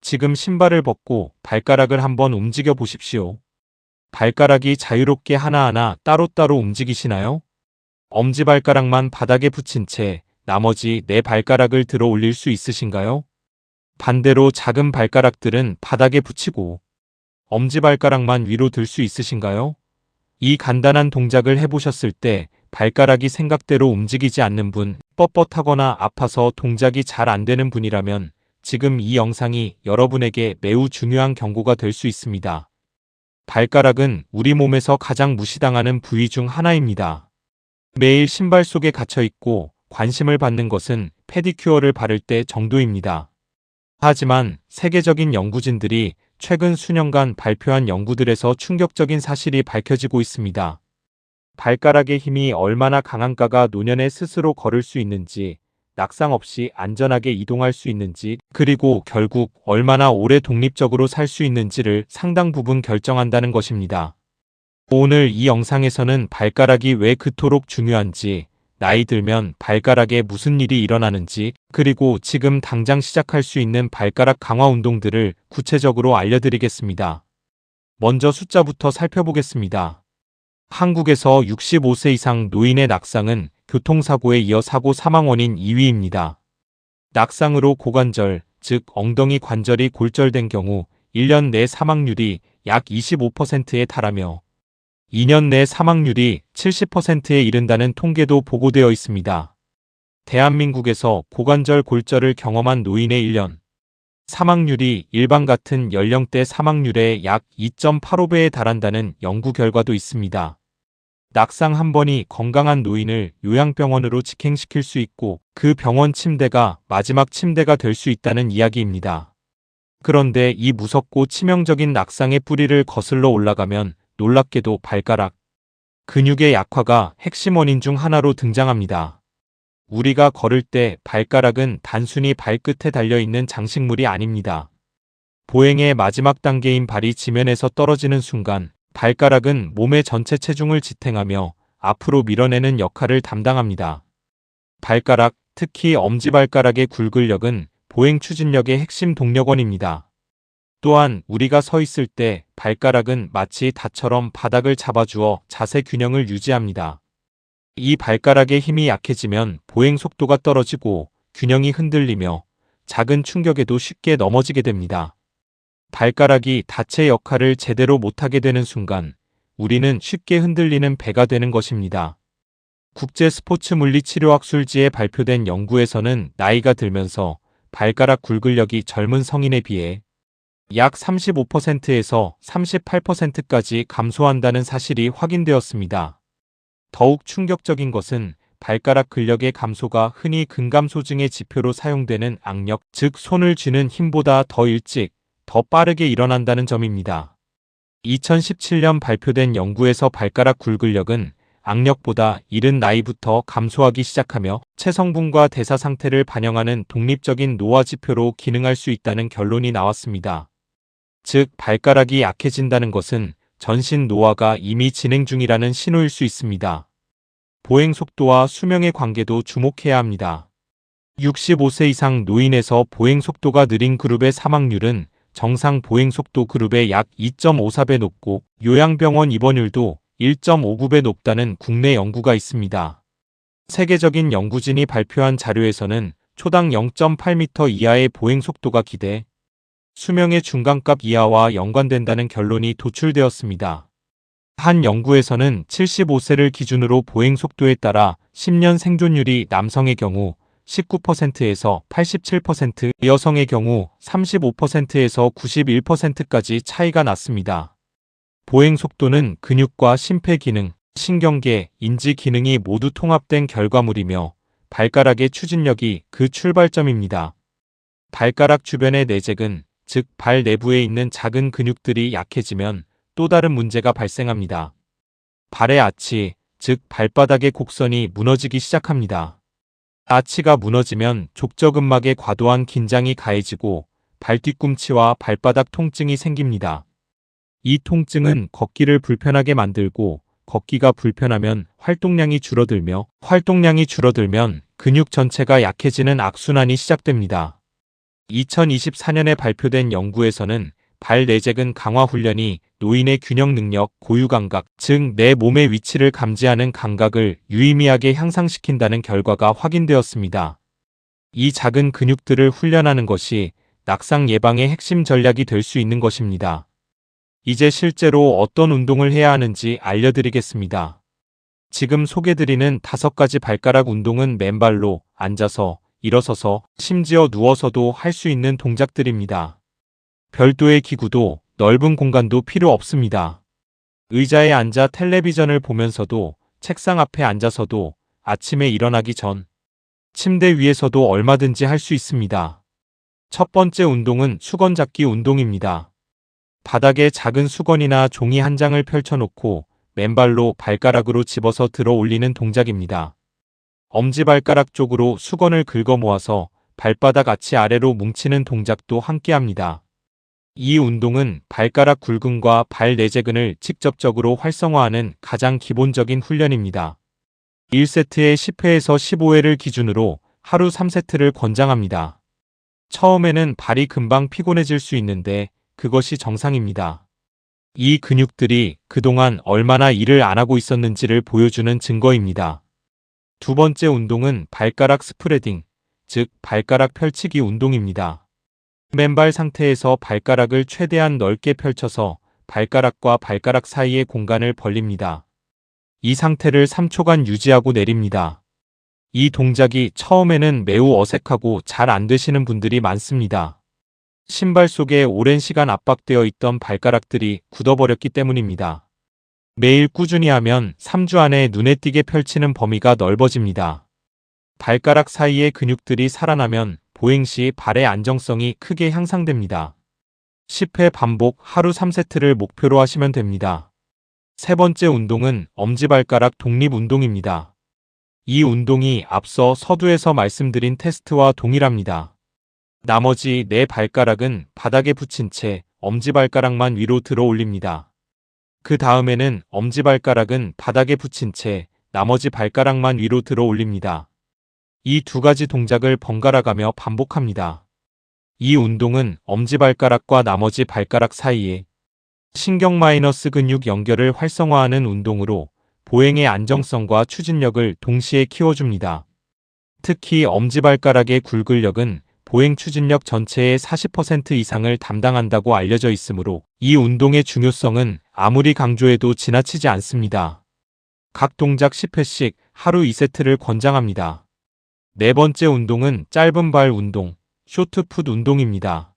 지금 신발을 벗고 발가락을 한번 움직여 보십시오. 발가락이 자유롭게 하나하나 따로따로 움직이시나요? 엄지발가락만 바닥에 붙인 채 나머지 네 발가락을 들어 올릴 수 있으신가요? 반대로 작은 발가락들은 바닥에 붙이고 엄지발가락만 위로 들 수 있으신가요? 이 간단한 동작을 해보셨을 때 발가락이 생각대로 움직이지 않는 분, 뻣뻣하거나 아파서 동작이 잘 안 되는 분이라면 지금 이 영상이 여러분에게 매우 중요한 경고가 될 수 있습니다. 발가락은 우리 몸에서 가장 무시당하는 부위 중 하나입니다. 매일 신발 속에 갇혀 있고 관심을 받는 것은 페디큐어를 바를 때 정도입니다. 하지만 세계적인 연구진들이 최근 수년간 발표한 연구들에서 충격적인 사실이 밝혀지고 있습니다. 발가락의 힘이 얼마나 강한가가 노년에 스스로 걸을 수 있는지, 낙상 없이 안전하게 이동할 수 있는지, 그리고 결국 얼마나 오래 독립적으로 살 수 있는지를 상당 부분 결정한다는 것입니다. 오늘 이 영상에서는 발가락이 왜 그토록 중요한지, 나이 들면 발가락에 무슨 일이 일어나는지, 그리고 지금 당장 시작할 수 있는 발가락 강화 운동들을 구체적으로 알려드리겠습니다. 먼저 숫자부터 살펴보겠습니다. 한국에서 65세 이상 노인의 낙상은 교통사고에 이어 사고 사망 원인 2위입니다. 낙상으로 고관절, 즉 엉덩이 관절이 골절된 경우 1년 내 사망률이 약 25%에 달하며 2년 내 사망률이 70%에 이른다는 통계도 보고되어 있습니다. 대한민국에서 고관절 골절을 경험한 노인의 1년 사망률이 일반 같은 연령대 사망률의 약 2.85배에 달한다는 연구 결과도 있습니다. 낙상 한 번이 건강한 노인을 요양병원으로 직행시킬 수 있고 그 병원 침대가 마지막 침대가 될 수 있다는 이야기입니다. 그런데 이 무섭고 치명적인 낙상의 뿌리를 거슬러 올라가면 놀랍게도 발가락 근육의 약화가 핵심 원인 중 하나로 등장합니다. 우리가 걸을 때 발가락은 단순히 발끝에 달려있는 장식물이 아닙니다. 보행의 마지막 단계인 발이 지면에서 떨어지는 순간 발가락은 몸의 전체 체중을 지탱하며 앞으로 밀어내는 역할을 담당합니다. 발가락, 특히 엄지발가락의 굴근력은 보행 추진력의 핵심 동력원입니다. 또한 우리가 서 있을 때 발가락은 마치 닷처럼 바닥을 잡아주어 자세 균형을 유지합니다. 이 발가락의 힘이 약해지면 보행 속도가 떨어지고 균형이 흔들리며 작은 충격에도 쉽게 넘어지게 됩니다. 발가락이 닫의 역할을 제대로 못하게 되는 순간 우리는 쉽게 흔들리는 배가 되는 것입니다. 국제 스포츠 물리치료학술지에 발표된 연구에서는 나이가 들면서 발가락 굴근력이 젊은 성인에 비해 약 35%에서 38%까지 감소한다는 사실이 확인되었습니다. 더욱 충격적인 것은 발가락 근력의 감소가 흔히 근감소증의 지표로 사용되는 악력, 즉 손을 쥐는 힘보다 더 일찍, 더 빠르게 일어난다는 점입니다. 2017년 발표된 연구에서 발가락 굴근력은 악력보다 이른 나이부터 감소하기 시작하며 체성분과 대사 상태를 반영하는 독립적인 노화 지표로 기능할 수 있다는 결론이 나왔습니다. 즉, 발가락이 약해진다는 것은 전신 노화가 이미 진행 중이라는 신호일 수 있습니다. 보행 속도와 수명의 관계도 주목해야 합니다. 65세 이상 노인에서 보행 속도가 느린 그룹의 사망률은 정상 보행 속도 그룹의 약 2.54배 높고 요양병원 입원율도 1.59배 높다는 국내 연구가 있습니다. 세계적인 연구진이 발표한 자료에서는 초당 0.8m 이하의 보행 속도가 기대 수명의 중간값 이하와 연관된다는 결론이 도출되었습니다. 한 연구에서는 75세를 기준으로 보행 속도에 따라 10년 생존율이 남성의 경우 19%에서 87%, 여성의 경우 35%에서 91%까지 차이가 났습니다. 보행 속도는 근육과 심폐기능, 신경계, 인지 기능이 모두 통합된 결과물이며 발가락의 추진력이 그 출발점입니다. 발가락 주변의 내재근, 즉 발 내부에 있는 작은 근육들이 약해지면 또 다른 문제가 발생합니다. 발의 아치, 즉 발바닥의 곡선이 무너지기 시작합니다. 아치가 무너지면 족저근막에 과도한 긴장이 가해지고 발 뒤꿈치와 발바닥 통증이 생깁니다. 이 통증은 걷기를 불편하게 만들고 걷기가 불편하면 활동량이 줄어들며 활동량이 줄어들면 근육 전체가 약해지는 악순환이 시작됩니다. 2024년에 발표된 연구에서는 발 내재근 강화 훈련이 노인의 균형 능력, 고유 감각, 즉 내 몸의 위치를 감지하는 감각을 유의미하게 향상시킨다는 결과가 확인되었습니다. 이 작은 근육들을 훈련하는 것이 낙상 예방의 핵심 전략이 될 수 있는 것입니다. 이제 실제로 어떤 운동을 해야 하는지 알려드리겠습니다. 지금 소개드리는 5가지 발가락 운동은 맨발로, 앉아서, 일어서서, 심지어 누워서도 할 수 있는 동작들입니다. 별도의 기구도 넓은 공간도 필요 없습니다. 의자에 앉아 텔레비전을 보면서도, 책상 앞에 앉아서도, 아침에 일어나기 전, 침대 위에서도 얼마든지 할 수 있습니다. 첫 번째 운동은 수건 잡기 운동입니다. 바닥에 작은 수건이나 종이 한 장을 펼쳐놓고 맨발로 발가락으로 집어서 들어 올리는 동작입니다. 엄지발가락 쪽으로 수건을 긁어 모아서 발바닥 아치 아래로 뭉치는 동작도 함께합니다. 이 운동은 발가락 굴근과 발 내재근을 직접적으로 활성화하는 가장 기본적인 훈련입니다. 1세트에 10회에서 15회를 기준으로 하루 3세트를 권장합니다. 처음에는 발이 금방 피곤해질 수 있는데 그것이 정상입니다. 이 근육들이 그동안 얼마나 일을 안 하고 있었는지를 보여주는 증거입니다. 두 번째 운동은 발가락 스프레딩, 즉 발가락 펼치기 운동입니다. 맨발 상태에서 발가락을 최대한 넓게 펼쳐서 발가락과 발가락 사이의 공간을 벌립니다. 이 상태를 3초간 유지하고 내립니다. 이 동작이 처음에는 매우 어색하고 잘 안 되시는 분들이 많습니다. 신발 속에 오랜 시간 압박되어 있던 발가락들이 굳어버렸기 때문입니다. 매일 꾸준히 하면 3주 안에 눈에 띄게 펼치는 범위가 넓어집니다. 발가락 사이의 근육들이 살아나면 보행 시 발의 안정성이 크게 향상됩니다. 10회 반복 하루 3세트를 목표로 하시면 됩니다. 세 번째 운동은 엄지발가락 독립 운동입니다. 이 운동이 앞서 서두에서 말씀드린 테스트와 동일합니다. 나머지 네 발가락은 바닥에 붙인 채 엄지발가락만 위로 들어 올립니다. 그 다음에는 엄지발가락은 바닥에 붙인 채 나머지 발가락만 위로 들어 올립니다. 이 두 가지 동작을 번갈아 가며 반복합니다. 이 운동은 엄지발가락과 나머지 발가락 사이에 신경 마이너스 근육 연결을 활성화하는 운동으로 보행의 안정성과 추진력을 동시에 키워줍니다. 특히 엄지발가락의 굴근력은 보행 추진력 전체의 40% 이상을 담당한다고 알려져 있으므로 이 운동의 중요성은 아무리 강조해도 지나치지 않습니다. 각 동작 10회씩 하루 2세트를 권장합니다. 네 번째 운동은 짧은 발 운동, 쇼트풋 운동입니다.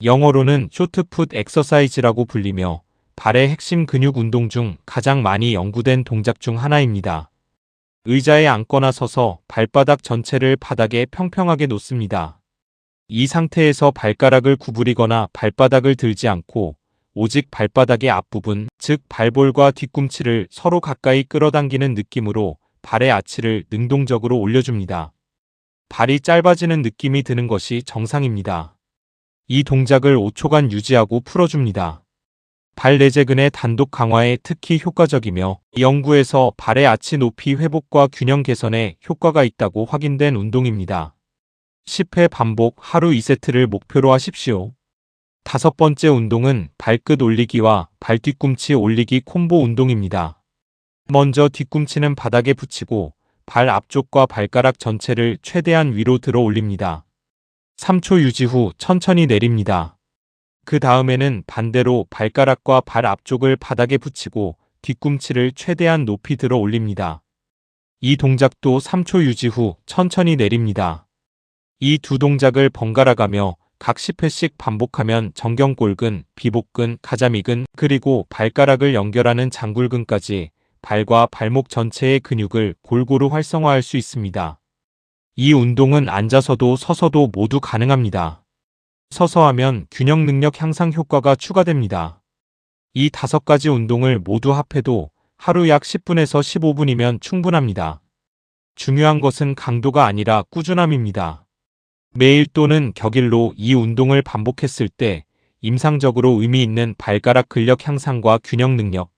영어로는 쇼트풋 엑서사이즈라고 불리며 발의 핵심 근육 운동 중 가장 많이 연구된 동작 중 하나입니다. 의자에 앉거나 서서 발바닥 전체를 바닥에 평평하게 놓습니다. 이 상태에서 발가락을 구부리거나 발바닥을 들지 않고 오직 발바닥의 앞부분, 즉 발볼과 뒤꿈치를 서로 가까이 끌어당기는 느낌으로 발의 아치를 능동적으로 올려줍니다. 발이 짧아지는 느낌이 드는 것이 정상입니다. 이 동작을 5초간 유지하고 풀어줍니다. 발 내재근의 단독 강화에 특히 효과적이며 연구에서 발의 아치 높이 회복과 균형 개선에 효과가 있다고 확인된 운동입니다. 10회 반복 하루 2세트를 목표로 하십시오. 다섯 번째 운동은 발끝 올리기와 발 뒤꿈치 올리기 콤보 운동입니다. 먼저 뒤꿈치는 바닥에 붙이고 발 앞쪽과 발가락 전체를 최대한 위로 들어 올립니다. 3초 유지 후 천천히 내립니다. 그 다음에는 반대로 발가락과 발 앞쪽을 바닥에 붙이고 뒤꿈치를 최대한 높이 들어 올립니다. 이 동작도 3초 유지 후 천천히 내립니다. 이 두 동작을 번갈아 가며 각 10회씩 반복하면 정경골근, 비복근, 가자미근, 그리고 발가락을 연결하는 장굴근까지 발과 발목 전체의 근육을 골고루 활성화할 수 있습니다. 이 운동은 앉아서도 서서도 모두 가능합니다. 서서 하면 균형 능력 향상 효과가 추가됩니다. 이 5가지 운동을 모두 합해도 하루 약 10분에서 15분이면 충분합니다. 중요한 것은 강도가 아니라 꾸준함입니다. 매일 또는 격일로 이 운동을 반복했을 때 임상적으로 의미 있는 발가락 근력 향상과 균형 능력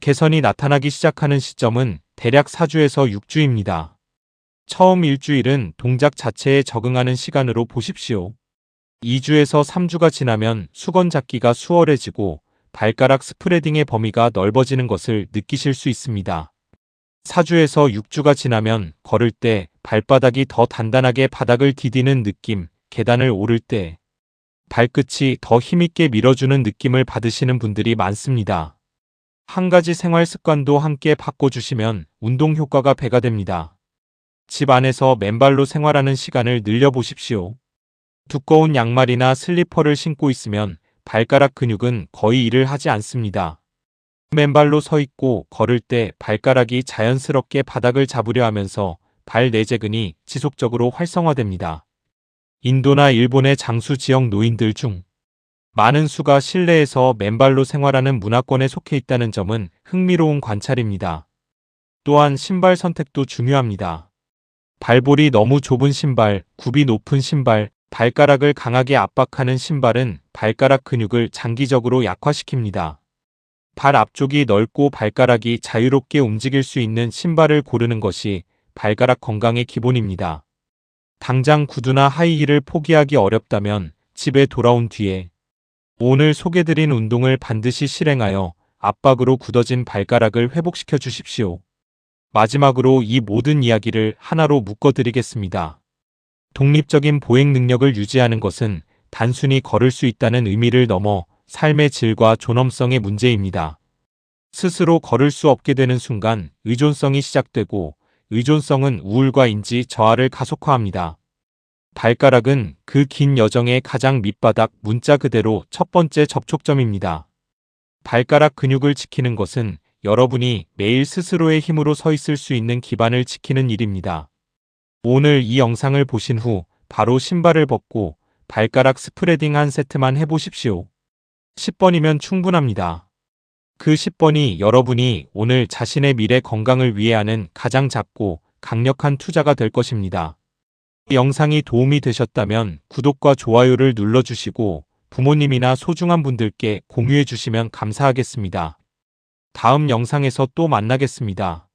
개선이 나타나기 시작하는 시점은 대략 4주에서 6주입니다. 처음 일주일은 동작 자체에 적응하는 시간으로 보십시오. 2주에서 3주가 지나면 수건 잡기가 수월해지고 발가락 스프레딩의 범위가 넓어지는 것을 느끼실 수 있습니다. 4주에서 6주가 지나면 걸을 때 발바닥이 더 단단하게 바닥을 디디는 느낌, 계단을 오를 때 발끝이 더 힘있게 밀어주는 느낌을 받으시는 분들이 많습니다. 한 가지 생활 습관도 함께 바꿔주시면 운동 효과가 배가 됩니다. 집 안에서 맨발로 생활하는 시간을 늘려보십시오. 두꺼운 양말이나 슬리퍼를 신고 있으면 발가락 근육은 거의 일을 하지 않습니다. 맨발로 서 있고 걸을 때 발가락이 자연스럽게 바닥을 잡으려 하면서 발 내재근이 지속적으로 활성화됩니다. 인도나 일본의 장수 지역 노인들 중 많은 수가 실내에서 맨발로 생활하는 문화권에 속해 있다는 점은 흥미로운 관찰입니다. 또한 신발 선택도 중요합니다. 발볼이 너무 좁은 신발, 굽이 높은 신발, 발가락을 강하게 압박하는 신발은 발가락 근육을 장기적으로 약화시킵니다. 발 앞쪽이 넓고 발가락이 자유롭게 움직일 수 있는 신발을 고르는 것이 발가락 건강의 기본입니다. 당장 구두나 하이힐을 포기하기 어렵다면 집에 돌아온 뒤에 오늘 소개드린 운동을 반드시 실행하여 압박으로 굳어진 발가락을 회복시켜 주십시오. 마지막으로 이 모든 이야기를 하나로 묶어드리겠습니다. 독립적인 보행 능력을 유지하는 것은 단순히 걸을 수 있다는 의미를 넘어 삶의 질과 존엄성의 문제입니다. 스스로 걸을 수 없게 되는 순간 의존성이 시작되고 의존성은 우울과 인지 저하를 가속화합니다. 발가락은 그 긴 여정의 가장 밑바닥, 문자 그대로 첫 번째 접촉점입니다. 발가락 근육을 지키는 것은 여러분이 매일 스스로의 힘으로 서 있을 수 있는 기반을 지키는 일입니다. 오늘 이 영상을 보신 후 바로 신발을 벗고 발가락 스프레딩 한 세트만 해보십시오. 10번이면 충분합니다. 그 10번이 여러분이 오늘 자신의 미래 건강을 위해 하는 가장 작고 강력한 투자가 될 것입니다. 이 영상이 도움이 되셨다면 구독과 좋아요를 눌러주시고 부모님이나 소중한 분들께 공유해 주시면 감사하겠습니다. 다음 영상에서 또 만나겠습니다.